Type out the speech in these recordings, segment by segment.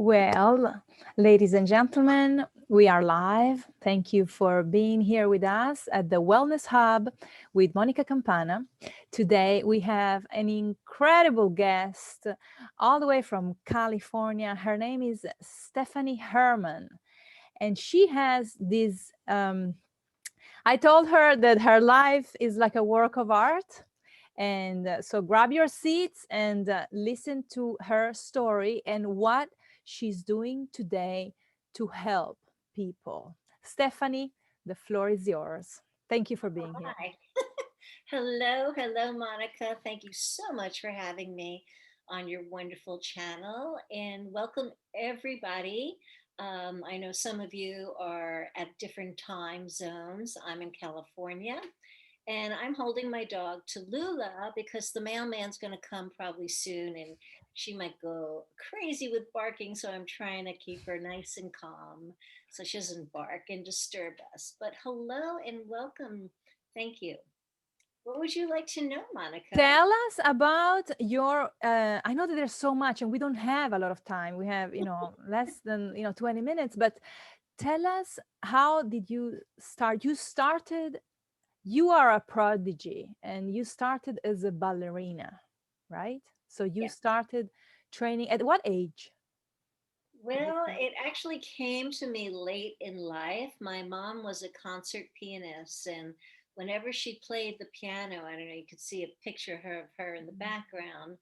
Well, ladies and gentlemen, we are live. Thank you for being here with us at the Wellness Hub with Monica Campana. Today we have an incredible guest all the way from California. Her name is Stephanie Herman, and she has this. I told her that her life is like a work of art. And so grab your seats and listen to her story and what she's doing today to help people. Stephanie, the floor is yours. Thank you for being here. Hi. Hello, Monica. Thank you so much for having me on your wonderful channel and welcome everybody. I know some of you are at different time zones. I'm in California and I'm holding my dog Tallulah because the mailman's going to come probably soon and she might go crazy with barking. So I'm trying to keep her nice and calm so she doesn't bark and disturb us. But hello and welcome. Thank you. What would you like to know, Monica? Tell us about your, I know that there's so much and we don't have a lot of time. We have, less than, 20 minutes, but tell us, how did you start? You are a prodigy and you started as a ballerina, right? So you Yeah. started training at what age? Did you Well, start? it actually came to me late in life. My mom was a concert pianist, and whenever she played the piano, I don't know, you could see a picture of her in the background.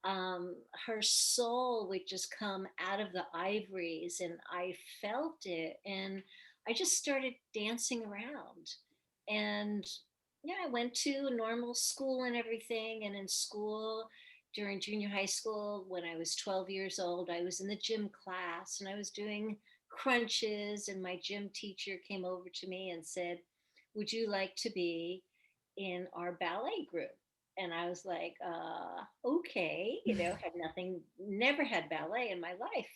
Her soul would just come out of the ivories, and I felt it. And I just started dancing around. And yeah, I went to a normal school and everything. And in school, during junior high school, when I was 12 years old, I was in the gym class and I was doing crunches. And my gym teacher came over to me and said, "Would you like to be in our ballet group?" And I was like, okay, had nothing, never had ballet in my life.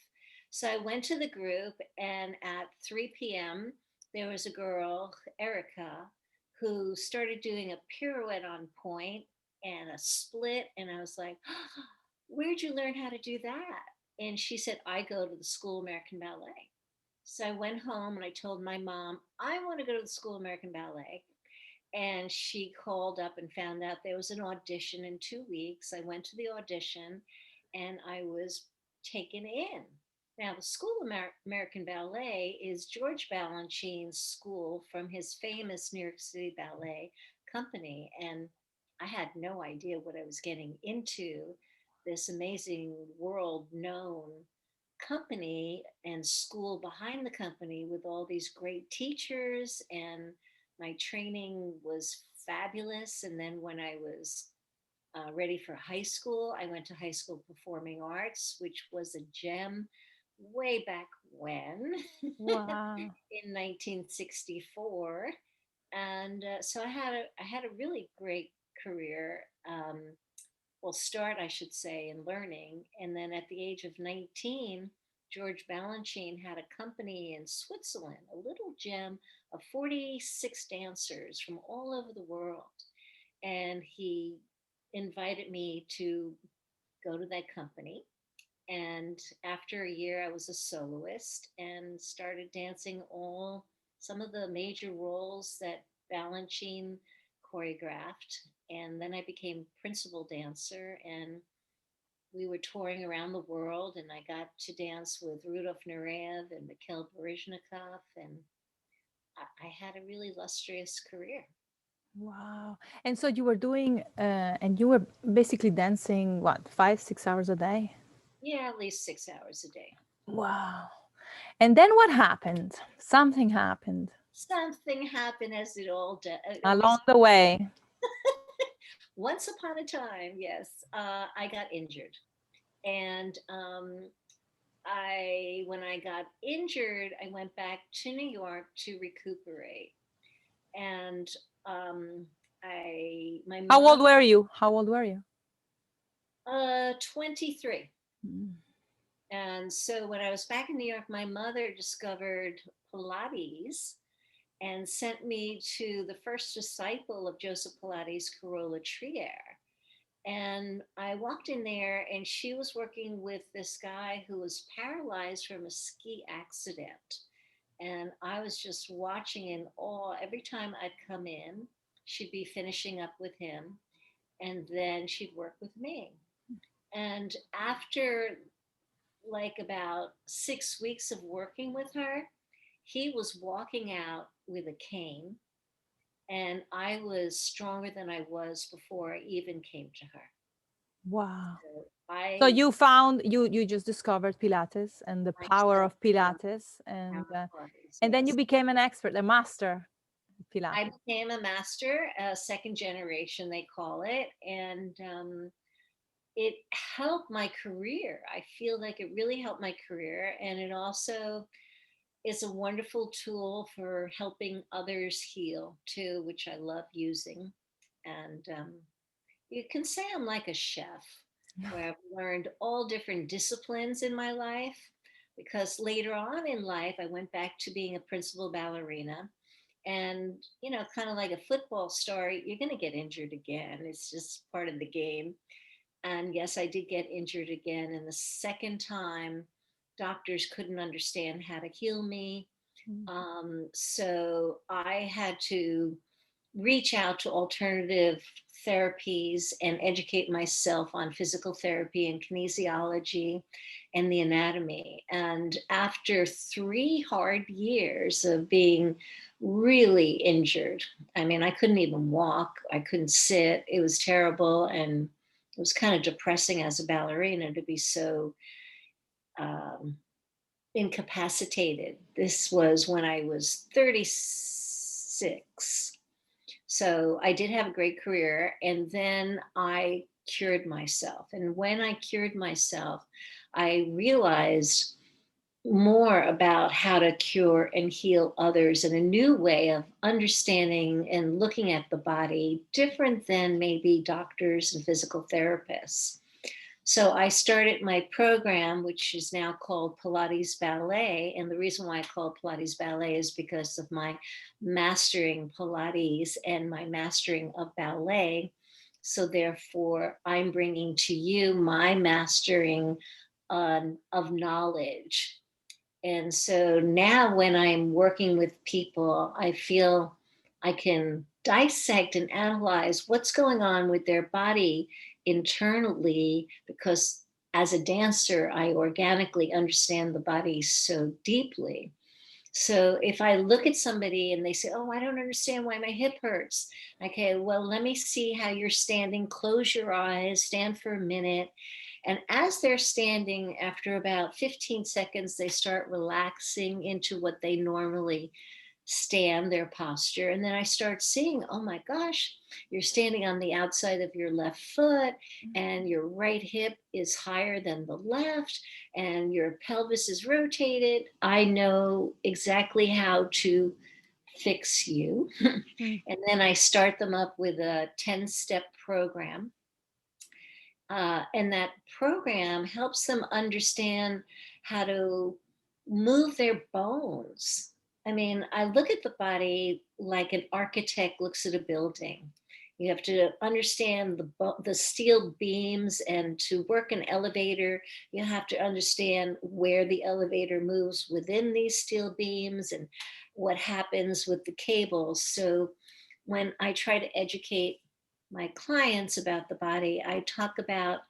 So I went to the group, and at 3 p.m., there was a girl, Erica, who started doing a pirouette on point and a split. And I was like, where'd you learn how to do that? And she said, I go to the School American Ballet. So I went home and I told my mom, I want to go to the School American Ballet. And she called up and found out there was an audition in 2 weeks. I went to the audition and I was taken in. Now, the School of American Ballet is George Balanchine's school from his famous New York City Ballet Company. And I had no idea what I was getting into, this amazing world known company and school behind the company with all these great teachers, and my training was fabulous. And then when I was ready for high school, I went to high school performing arts, which was a gem way back when Wow. in 1964. And so I had a really great career. Well, start, I should say, in learning. And then at the age of 19, George Balanchine had a company in Switzerland, a little gem of 46 dancers from all over the world. And he invited me to go to that company. And after a year, I was a soloist and started dancing all some of the major roles that Balanchine choreographed. And then I became principal dancer, and we were touring around the world. And I got to dance with Rudolf Nureyev and Mikhail Baryshnikov. And I had a really illustrious career. Wow. And so you were doing, and you were basically dancing, what, 5, 6 hours a day? Yeah, at least 6 hours a day. Wow. And then what happened? Something happened Something happened, as it along always. the way. Once upon a time, yes, I got injured, and when I got injured, I went back to New York to recuperate, and my How mom, old were you? How old were you? 23. Mm. And so when I was back in New York, my mother discovered Pilates and sent me to the first disciple of Joseph Pilates, Carola Trier. And I walked in there, and she was working with this guy who was paralyzed from a ski accident. And I was just watching in awe. Every time I'd come in, she'd be finishing up with him, and then she'd work with me. And after like about 6 weeks of working with her, he was walking out with a cane, and I was stronger than I was before I even came to her. Wow. So So I you found you just discovered Pilates and the I power just of found Pilates, how it was, and then you yes. became an expert, a master of I Pilates. became a master, second generation, they call it. And it helped my career. I feel like it really helped my career. And it also is a wonderful tool for helping others heal too, which I love using. And you can say I'm like a chef, where I've learned all different disciplines in my life. Because later on in life, I went back to being a principal ballerina. And, kind of like a football star, you're going to get injured again. It's just part of the game. And yes, I did get injured again. And the second time, doctors couldn't understand how to heal me. Mm. So I had to reach out to alternative therapies and educate myself on physical therapy and kinesiology and the anatomy. And after 3 hard years of being really injured, I mean, I couldn't even walk, I couldn't sit, it was terrible. And it was kind of depressing as a ballerina to be so um, incapacitated. This was when I was 36. So I did have a great career. And then I cured myself. And when I cured myself, I realized more about how to cure and heal others in a new way of understanding and looking at the body, different than maybe doctors and physical therapists. So I started my program, which is now called Pilates Ballet. And the reason why I call it Pilates Ballet is because of my mastering Pilates and my mastering of ballet. So therefore, I'm bringing to you my mastering of knowledge. And so now when I'm working with people, I feel I can dissect and analyze what's going on with their body internally, because as a dancer, I organically understand the body so deeply. So if I look at somebody and they say, "Oh, I don't understand why my hip hurts." Okay, well, let me see how you're standing. Close your eyes, stand for a minute. And as they're standing, after about 15 seconds, they start relaxing into what they normally stand, their posture. And then I start seeing, oh my gosh, you're standing on the outside of your left foot, and your right hip is higher than the left, and your pelvis is rotated. I know exactly how to fix you. Mm. And then I start them up with a 10-step program. And that program helps them understand how to move their bones. I mean, I look at the body like an architect looks at a building. You have to understand the steel beams, and to work an elevator, you have to understand where the elevator moves within these steel beams and what happens with the cables. So when I try to educate my clients about the body, I talk about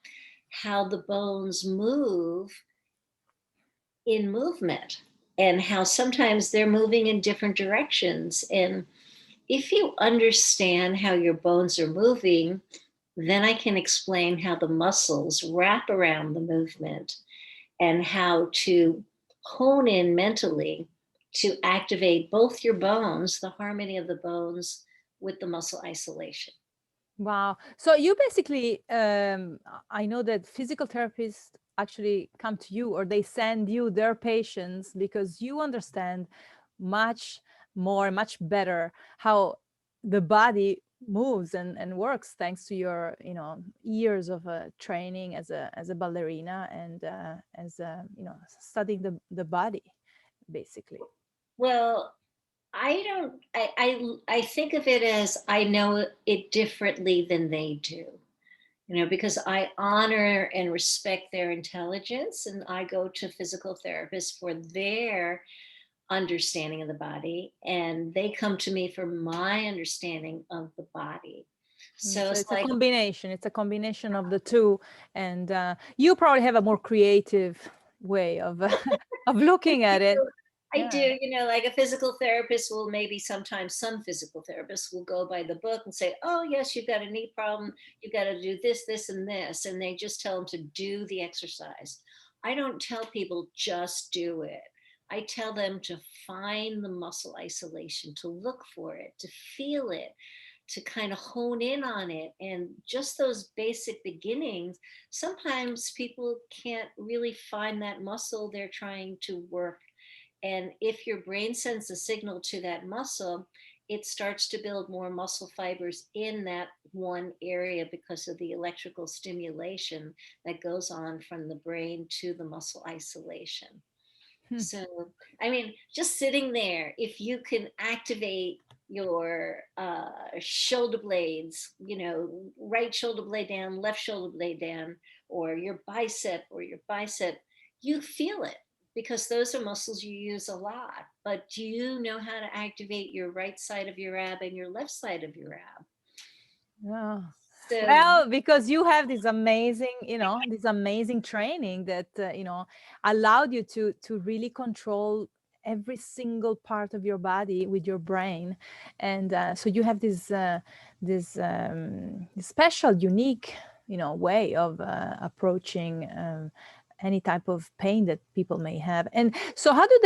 how the bones move in movement, and how sometimes they're moving in different directions. And if you understand how your bones are moving, then I can explain how the muscles wrap around the movement, and how to hone in mentally to activate both your bones, the harmony of the bones, with the muscle isolation. Wow. So you basically, I know that physical therapists actually come to you, or they send you their patients, because you understand much more, much better how the body moves and works, thanks to your, years of training as a ballerina, and as studying the body, basically. Well, I don't. I think of it as I know it differently than they do. because I honor and respect their intelligence, and I go to physical therapists for their understanding of the body, and they come to me for my understanding of the body. So So it's it's a like, combination. It's a combination of the two, and you probably have a more creative way of of I looking at it. do. I Yeah. do, like a physical therapist will, maybe sometimes some physical therapists will go by the book and say, oh, yes, you've got a knee problem. You've got to do this, this, and this. And they just tell them to do the exercise. I don't tell people just do it. I tell them to find the muscle isolation, to look for it, to feel it, to kind of hone in on it. And just those basic beginnings, sometimes people can't really find that muscle they're trying to work. And if your brain sends a signal to that muscle, it starts to build more muscle fibers in that one area because of the electrical stimulation that goes on from the brain to the muscle isolation. Hmm. So, I mean, just sitting there, if you can activate your shoulder blades, right shoulder blade down, left shoulder blade down, or your bicep, you feel it because those are muscles you use a lot. But do you know how to activate your right side of your ab and your left side of your ab? Yeah. So, Well, because you have this amazing training that allowed you to really control every single part of your body with your brain, and so you have this special, unique, way of approaching any type of pain that people may have. And so, how do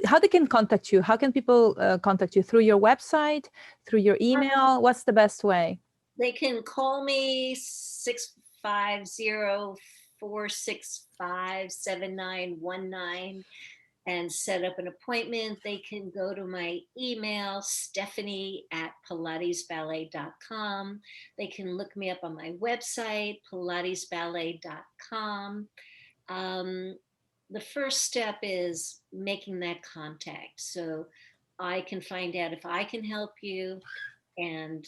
how they can contact you? How can people contact you? Through your website, through your email? What's the best way? they can call me 650-465-7919 and set up an appointment. They can go to my email, Stephanie@pilatesballet.com. They can look me up on my website, pilatesballet.com. Um, the first step is making that contact so I can find out if I can help you. And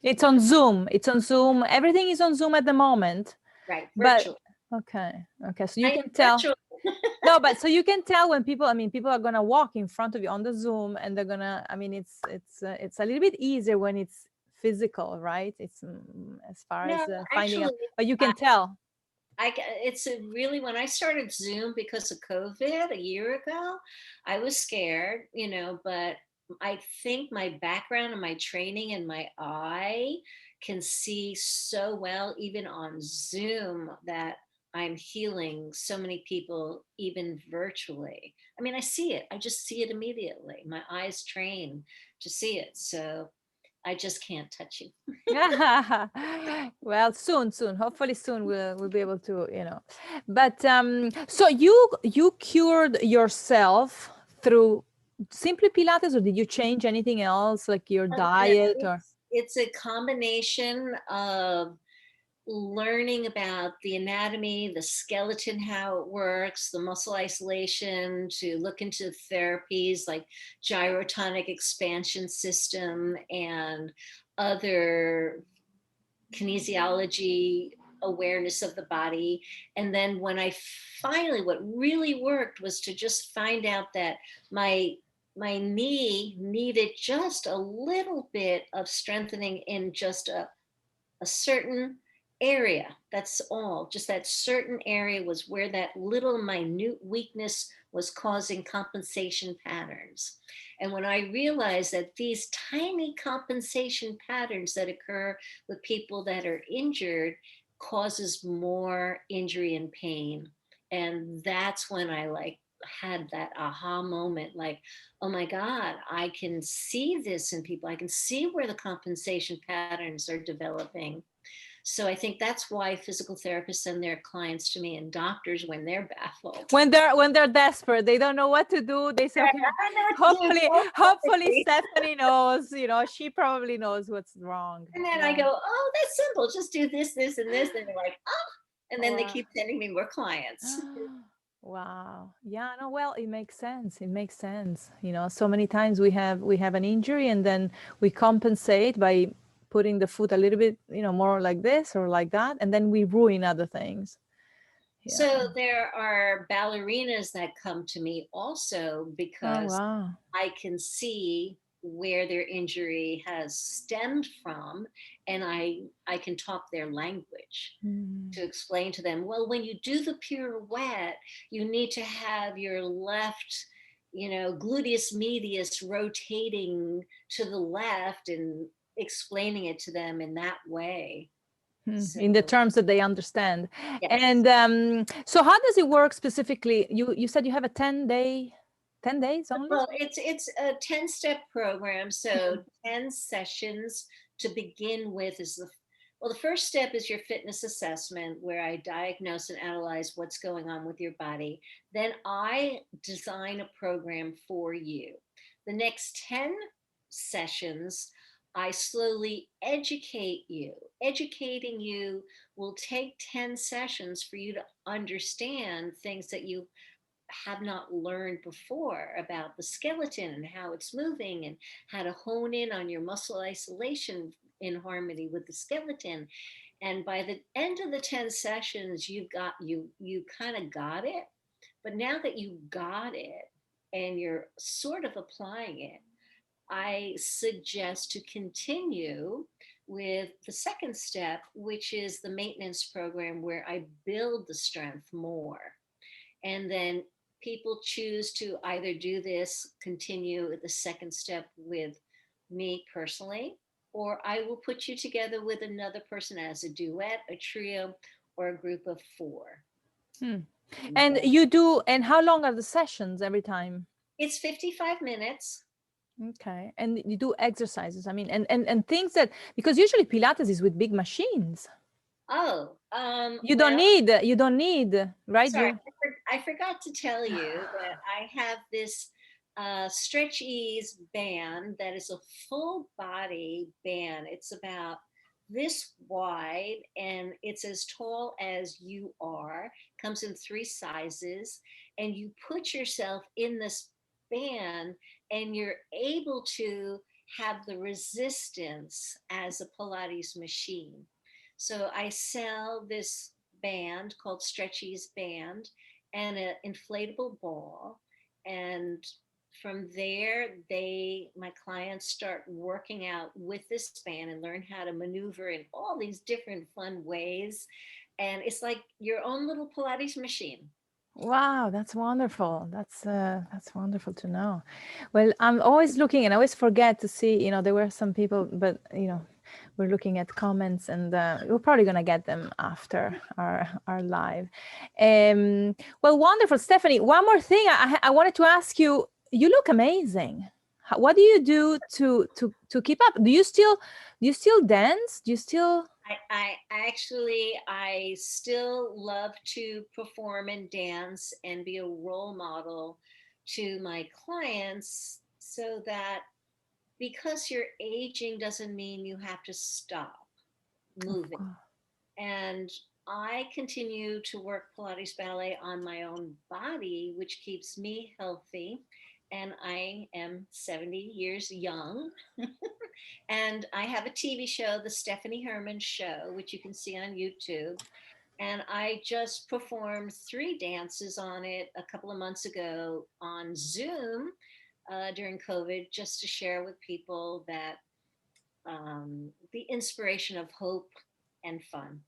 It's on Zoom. It's on Zoom. Everything is on Zoom at the moment. right, But virtual. okay. So you I am can tell. virtual. No, but so you can tell when people. I mean, people are gonna walk in front of you on the Zoom, and they're gonna. I mean, it's a little bit easier when it's physical, right? It's as far No, as finding actually, out, but you can tell. it's really, when I started Zoom because of COVID a year ago, I was scared, but I think my background and my training and my eye can see so well, even on Zoom, that I'm healing so many people, even virtually. I mean, I see it, I just see it immediately. My eyes train to see it. So I just can't touch you. Well, soon, hopefully soon we'll be able to, But so you cured yourself through simply Pilates, or did you change anything else, like your No, diet or? it's a combination of learning about the anatomy, the skeleton, how it works, the muscle isolation, to look into therapies like gyrotonic expansion system and other kinesiology awareness of the body. And then when I finally, what really worked was to just find out that my knee needed just a little bit of strengthening in just a certain area. That's all. Just that certain area was where that little minute weakness was causing compensation patterns. And when I realized that these tiny compensation patterns that occur with people that are injured causes more injury and pain. And that's when I had that aha moment, like, oh my God, I can see this in people. I can see where the compensation patterns are developing. So I think that's why physical therapists send their clients to me, and doctors when they're baffled. When they're desperate, they don't know what to do. They say, okay, I don't know what to do. hopefully Stephanie knows. She probably knows what's wrong. And then I Yeah. go, oh, that's simple. Just do this, this, and this. And they're like, oh, and then they Wow. keep sending me more clients. Wow. Yeah, no, well, it makes sense. It makes sense. So many times we have an injury, and then we compensate by putting the foot a little bit, more like this or like that, and then we ruin other things. Yeah. So there are ballerinas that come to me also Oh, because wow. I can see where their injury has stemmed from, and I can talk their language to explain to them, well, when you do the pirouette, you need to have your left, gluteus medius rotating to the left, and explaining it to them in that way. So, In the terms that they understand. yes. And so how does it work specifically? You said you have a 10 days only? Well, it's a 10-step program. So 10 sessions to begin with is the first step is your fitness assessment, where I diagnose and analyze what's going on with your body. Then I design a program for you. The next 10 sessions, I slowly educate you. Educating you will take 10 sessions for you to understand things that you have not learned before about the skeleton and how it's moving, and how to hone in on your muscle isolation in harmony with the skeleton. And by the end of the 10 sessions, you kind of got it. But now that you got it and you're sort of applying it, I suggest to continue with the second step, which is the maintenance program, where I build the strength more. And then people choose to either do this, continue the second step with me personally, or I will put you together with another person as a duet, a trio, or a group of 4. And you do, and how long are the sessions every time? It's 55 minutes. Okay. And you do exercises, I mean, and things that, because usually Pilates is with big machines. Oh, You don't need, right? Sorry, I forgot to tell you that I have this Stretch Ease band that is a full body band. It's about this wide, and it's as tall as you are. Comes in 3 sizes, and you put yourself in this band, and you're able to have the resistance as a Pilates machine. So I sell this band called Stretchy's Band and an inflatable ball. And from there, my clients start working out with this band and learn how to maneuver in all these different fun ways. And it's like your own little Pilates machine. Wow, that's wonderful. That's wonderful to know. Well, I'm always looking, and I always forget to see, there were some people, but we're looking at comments, and we're probably gonna get them after our live. Well, wonderful, Stephanie. One more thing I wanted to ask you. You look amazing. What do you do to keep up? Do you still dance? Do you still? I still love to perform and dance and be a role model to my clients, so that because you're aging doesn't mean you have to stop moving. And I continue to work Pilates ballet on my own body, which keeps me healthy. And I am 70 years young. And I have a TV show, The Stephanie Herman Show, which you can see on YouTube. And I just performed 3 dances on it a couple of months ago on Zoom during COVID, just to share with people that the inspiration of hope and fun.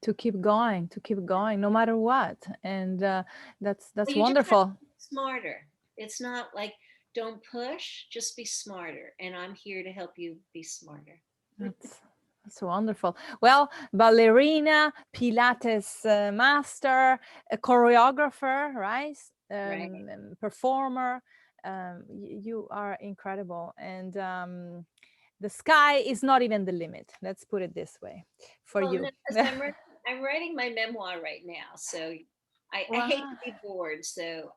To keep going, no matter what. And that's Well, you wonderful. just have to be smarter. It's not like don't push, just be smarter. And I'm here to help you be smarter. That's wonderful. Well, ballerina, Pilates master, a choreographer, right? Right. Performer. You are incredible. And the sky is not even the limit. Let's put it this way for Well, you. no, 'cause I'm writing my memoir right now. So I hate to be bored. So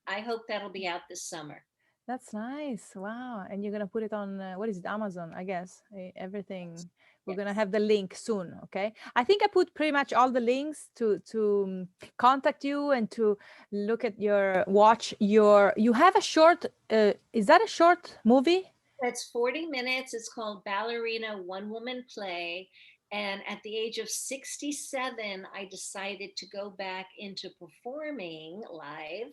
I hope that'll be out this summer. That's nice. Wow. And you're going to put it on, what is it? Amazon, I guess. Everything. We're going to have the link soon. Okay. I think I put pretty much all the links to contact you and to look at you have a short, is that a short movie? That's 40 minutes. It's called Ballerina One Woman Play. And at the age of 67, I decided to go back into performing live.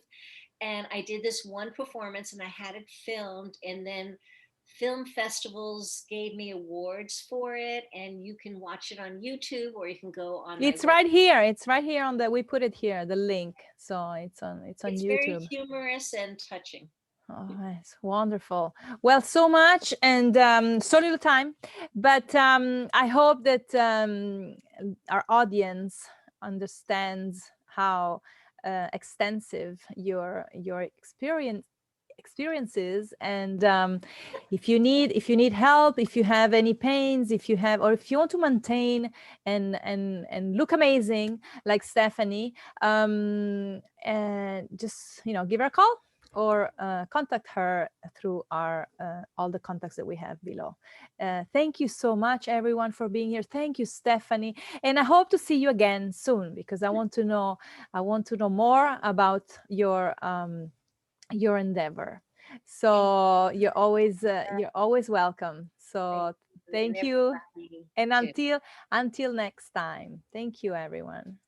And I did this one performance and I had it filmed. And then film festivals gave me awards for it. And you can watch it on YouTube or you can go on my It's website. right here. It's right here on the, we put it here, the link. So it's on It's very YouTube. humorous and touching. Oh, it's wonderful. Well, so much and so little time, but I hope that our audience understands how extensive your experiences, and if you need help, if you have any pains, if you have, or if you want to maintain and look amazing like Stephanie, and just give her a call or contact her through our all the contacts that we have below. Thank you so much, everyone, for being here. Thank you, Stephanie, and I hope to see you again soon because I want to know more about your endeavor. So you're always welcome. Thank So you. And thank you, everybody and too. until next time, thank you, everyone.